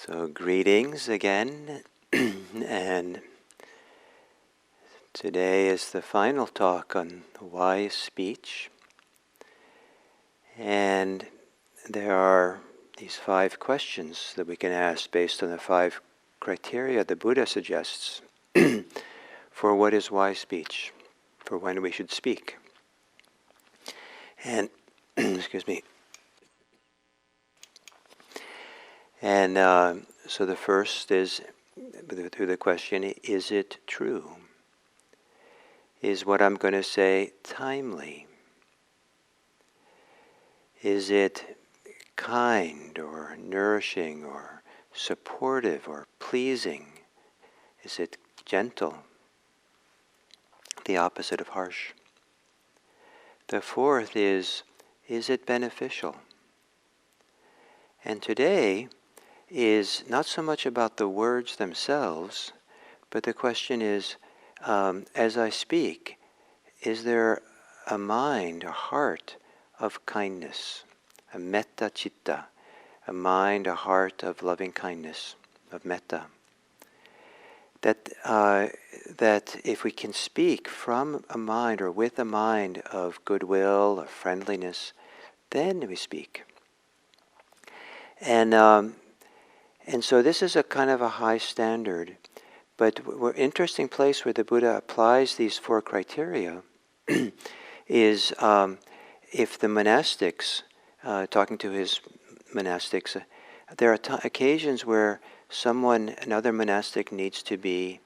So greetings again, and today is the final talk on wise speech. And there are these 5 questions that we can ask based on the 5 criteria the Buddha suggests for what is wise speech, for when we should speak. And, excuse me. And so the first is, through the question, is it true? Is what I'm going to say timely? Is it kind or nourishing or supportive or pleasing? Is it gentle? The opposite of harsh. The fourth is it beneficial? And today is not so much about the words themselves, but the question is, as I speak, is there a mind, a heart of kindness, a metta citta, a mind, a heart of loving kindness, of metta? That if we can speak from a mind or with a mind of goodwill, of friendliness, then we speak. And so this is a kind of a high standard, but an interesting place where the Buddha applies these 4 criteria is if the monastics, talking to his monastics, there are occasions where another monastic needs to be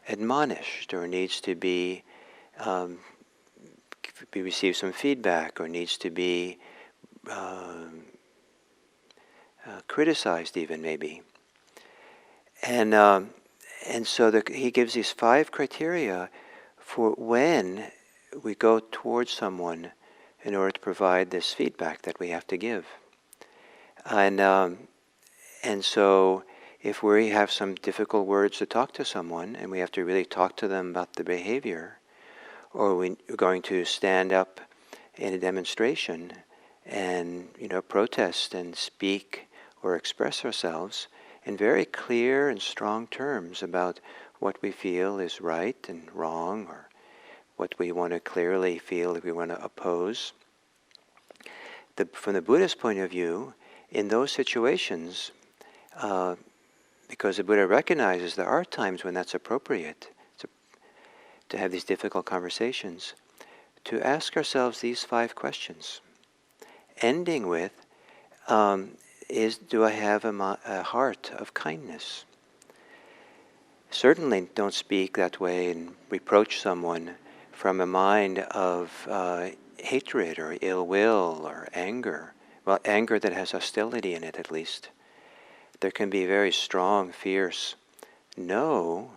admonished, or needs to be receive some feedback, or needs to be criticized even, maybe. And so he gives these 5 criteria for when we go towards someone in order to provide this feedback that we have to give. And so if we have some difficult words to talk to someone, and we have to really talk to them about the behavior, or we're going to stand up in a demonstration and protest and speak or express ourselves in very clear and strong terms about what we feel is right and wrong, or what we want to clearly feel if we want to oppose. From the Buddhist point of view, in those situations, because the Buddha recognizes there are times when that's appropriate to have these difficult conversations, to ask ourselves these 5 questions, ending with, do I have a heart of kindness? Certainly don't speak that way and reproach someone from a mind of hatred or ill will or anger. Well, anger that has hostility in it, at least. There can be very strong, fierce no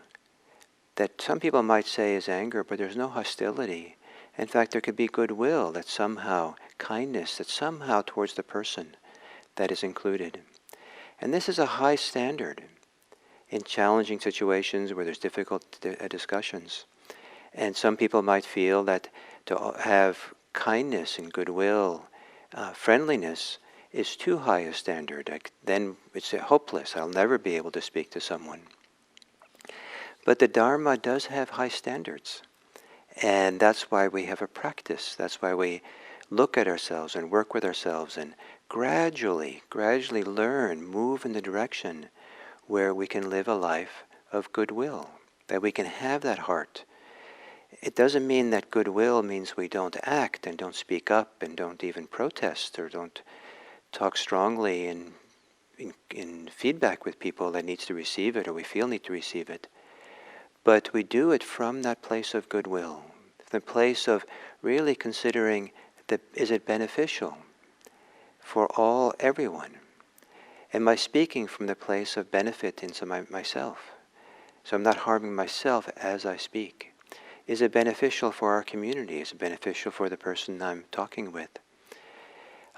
that some people might say is anger, but there's no hostility. In fact, there could be goodwill, that somehow, kindness, that somehow towards the person that is included. And this is a high standard in challenging situations where there's difficult discussions. And some people might feel that to have kindness and goodwill, friendliness, is too high a standard. Then it's hopeless. I'll never be able to speak to someone. But the Dharma does have high standards. And that's why we have a practice. That's why we look at ourselves and work with ourselves and gradually learn, move in the direction where we can live a life of goodwill, that we can have that heart. It doesn't mean that goodwill means we don't act and don't speak up and don't even protest or don't talk strongly in feedback with people that needs to receive it or we feel need to receive it. But we do it from that place of goodwill, the place of really considering is it beneficial for everyone? Am I speaking from the place of benefit into myself? So I'm not harming myself as I speak. Is it beneficial for our community? Is it beneficial for the person I'm talking with?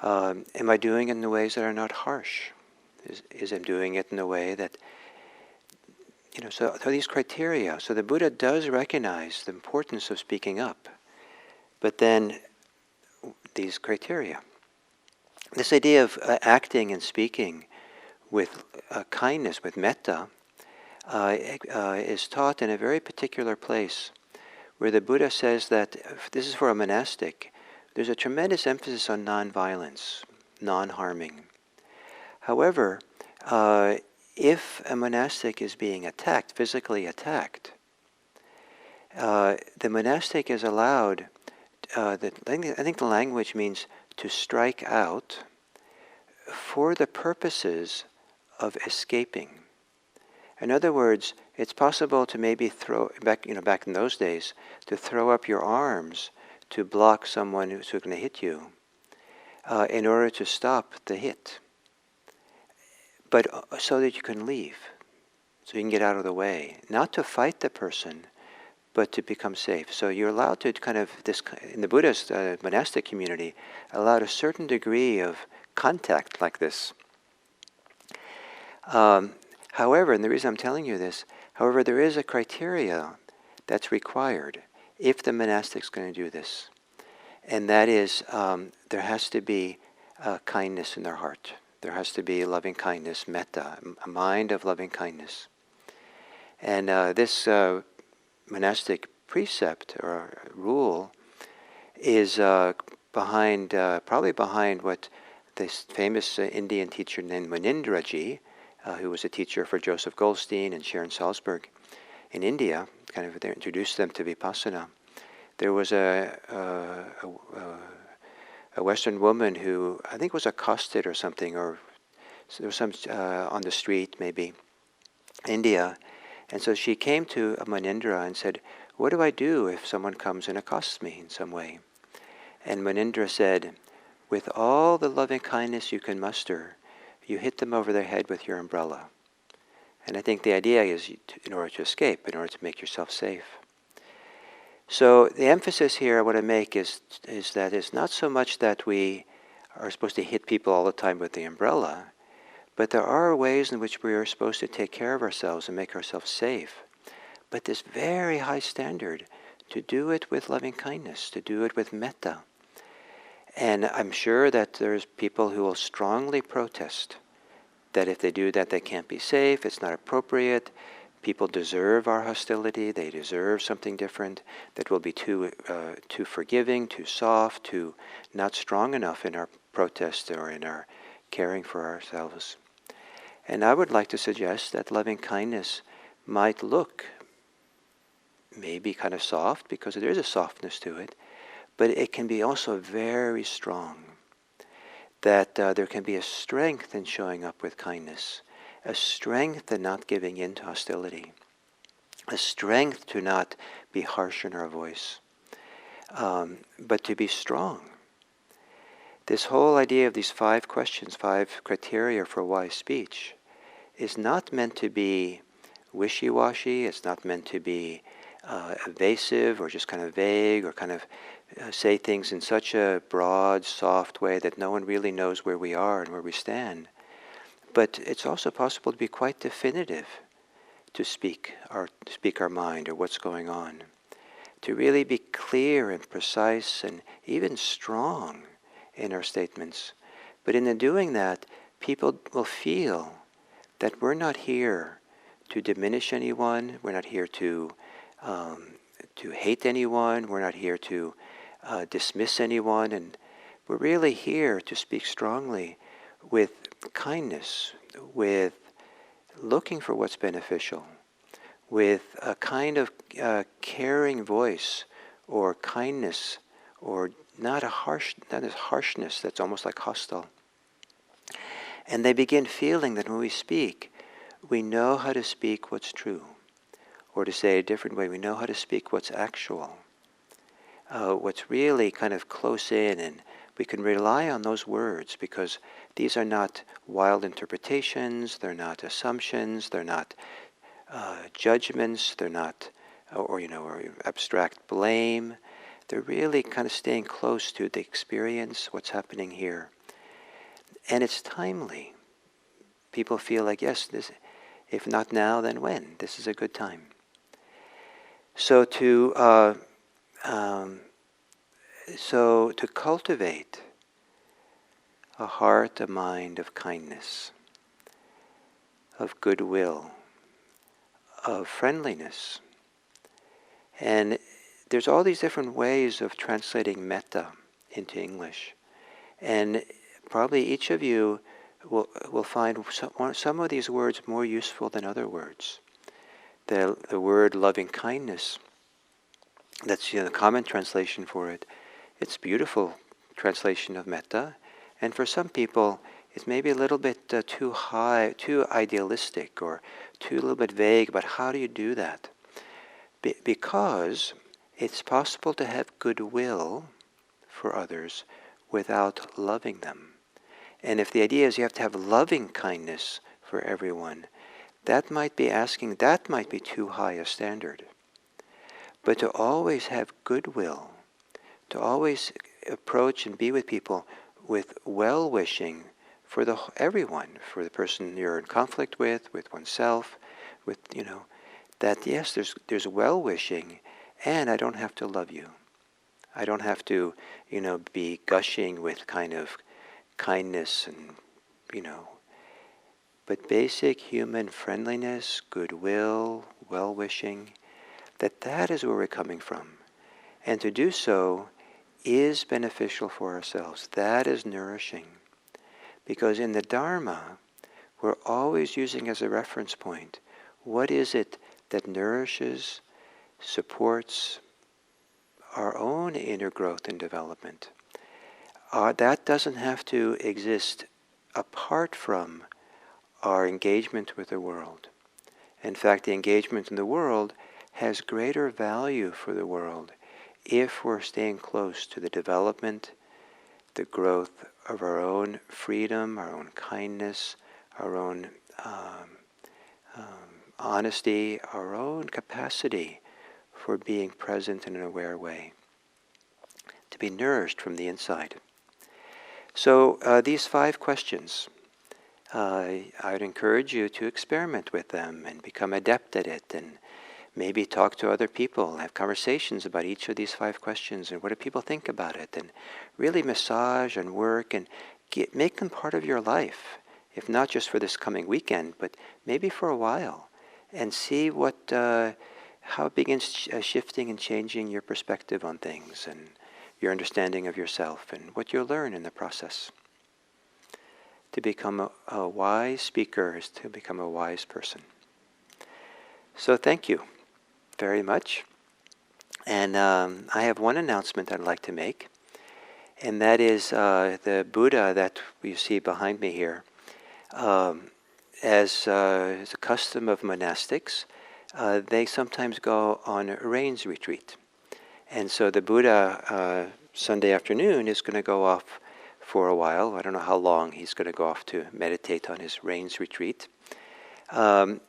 Am I doing it in the ways that are not harsh? Is it doing it in a way that, so these criteria. So the Buddha does recognize the importance of speaking up, but then these criteria. This idea of acting and speaking with kindness, with metta, is taught in a very particular place, where the Buddha says that this is for a monastic. There's a tremendous emphasis on non-violence, non-harming. However, if a monastic is being attacked, physically attacked, the monastic is allowed, I think the language means to strike out for the purposes of escaping. In other words, it's possible to maybe throw, back in those days, to throw up your arms to block someone who's going to hit you in order to stop the hit. But so that you can leave, so you can get out of the way. Not to fight the person, but to become safe. So you're allowed to in the Buddhist monastic community, allowed a certain degree of contact like this. However, and the reason I'm telling you this, however, there is a criteria that's required if the monastic's going to do this. And that is, there has to be kindness in their heart. There has to be loving kindness, metta, a mind of loving kindness. And this monastic precept or rule is probably behind what this famous Indian teacher named Munindraji, who was a teacher for Joseph Goldstein and Sharon Salzberg in India, introduced them to Vipassana. There was a Western woman who I think was accosted or something, or there was some on the street, maybe, India. And so she came to Munindra and said, "What do I do if someone comes and accosts me in some way?" And Munindra said, "With all the loving kindness you can muster, you hit them over their head with your umbrella." And I think the idea is in order to escape, in order to make yourself safe. So the emphasis here I want to make is that it's not so much that we are supposed to hit people all the time with the umbrella, but there are ways in which we are supposed to take care of ourselves and make ourselves safe. But this very high standard, to do it with loving kindness, to do it with metta. And I'm sure that there's people who will strongly protest that if they do that, they can't be safe, it's not appropriate, people deserve our hostility, they deserve something different, that will be too forgiving, too soft, too not strong enough in our protest or in our caring for ourselves. And I would like to suggest that loving kindness might look maybe kind of soft, because there is a softness to it, but it can be also very strong. That there can be a strength in showing up with kindness, a strength in not giving in to hostility, a strength to not be harsh in our voice, but to be strong. This whole idea of these 5 questions, 5 criteria for wise speech, is not meant to be wishy-washy, it's not meant to be evasive or just kind of vague or kind of say things in such a broad, soft way that no one really knows where we are and where we stand. But it's also possible to be quite definitive, to speak our mind or what's going on, to really be clear and precise and even strong in our statements. But in doing that, people will feel that we're not here to diminish anyone, we're not here to hate anyone, we're not here to dismiss anyone, and we're really here to speak strongly with kindness, with looking for what's beneficial, with a kind of caring voice or kindness, or not a harshness that's almost like hostile. And they begin feeling that when we speak, we know how to speak what's true. Or to say it a different way, we know how to speak what's actual, what's really kind of close in, and we can rely on those words because these are not wild interpretations, they're not assumptions, they're not judgments, they're not, or abstract blame. They're really kind of staying close to the experience, what's happening here. And it's timely. People feel like, yes, this, if not now, then when? This is a good time. So to cultivate a heart, a mind of kindness, of goodwill, of friendliness. And there's all these different ways of translating metta into English. And probably each of you will find some of these words more useful than other words. The word loving kindness, that's the common translation for it. It's beautiful translation of metta. And for some people, it's maybe a little bit too high, too idealistic, or too a little bit vague about how do you do that. Because it's possible to have goodwill for others without loving them. And if the idea is you have to have loving kindness for everyone, that might be too high a standard. But to always have goodwill, to always approach and be with people with well-wishing for everyone, for the person you're in conflict with oneself, that yes, there's well-wishing, and I don't have to love you. I don't have to, be gushing with kind of kindness and, but basic human friendliness, goodwill, well-wishing, that is where we're coming from. And to do so is beneficial for ourselves. That is nourishing. Because in the Dharma, we're always using as a reference point, what is it that nourishes, supports our own inner growth and development? That doesn't have to exist apart from our engagement with the world. In fact, the engagement in the world has greater value for the world if we're staying close to the development, the growth of our own freedom, our own kindness, our own honesty, our own capacity for being present in an aware way, to be nourished from the inside. So these 5 questions, I would encourage you to experiment with them and become adept at it, and maybe talk to other people, have conversations about each of these 5 questions and what do people think about it, and really massage and work and make them part of your life, if not just for this coming weekend, but maybe for a while, and see how it begins shifting and changing your perspective on things and your understanding of yourself and what you'll learn in the process. To become a wise speaker is to become a wise person. So thank you very much. And I have one announcement I'd like to make, and that is the Buddha that you see behind me here. As a custom of monastics, they sometimes go on a rains retreat. And so the Buddha Sunday afternoon is going to go off for a while. I don't know how long he's going to go off to meditate on his rains retreat. There's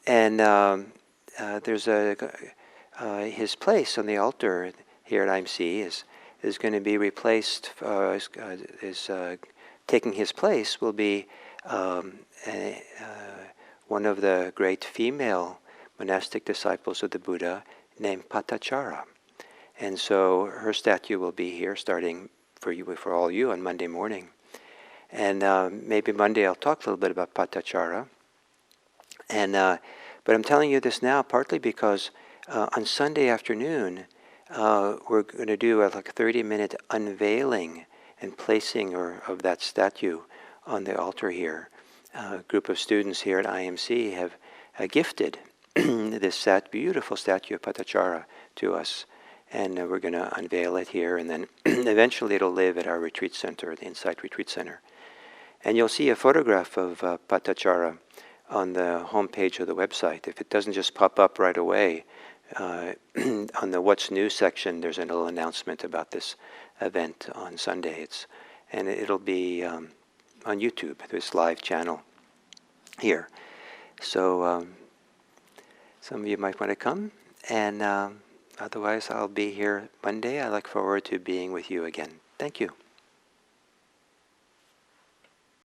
his place on the altar here at IMC is going to be replaced. Taking his place will be one of the great female monastic disciples of the Buddha named Patachara. And so her statue will be here starting for all you on Monday morning. And maybe Monday I'll talk a little bit about Patachara. But I'm telling you this now partly because on Sunday afternoon we're going to do a 30-minute unveiling and placing of that statue on the altar here. A group of students here at IMC have gifted this beautiful statue of Patachara to us. And we're going to unveil it here, and then eventually it'll live at our retreat center, the Insight Retreat Center. And you'll see a photograph of Patachara on the homepage of the website. If it doesn't just pop up right away, on the What's New section, there's a little announcement about this event on Sunday. It'll be on YouTube, this live channel here. So some of you might want to come, and otherwise, I'll be here Monday. I look forward to being with you again. Thank you.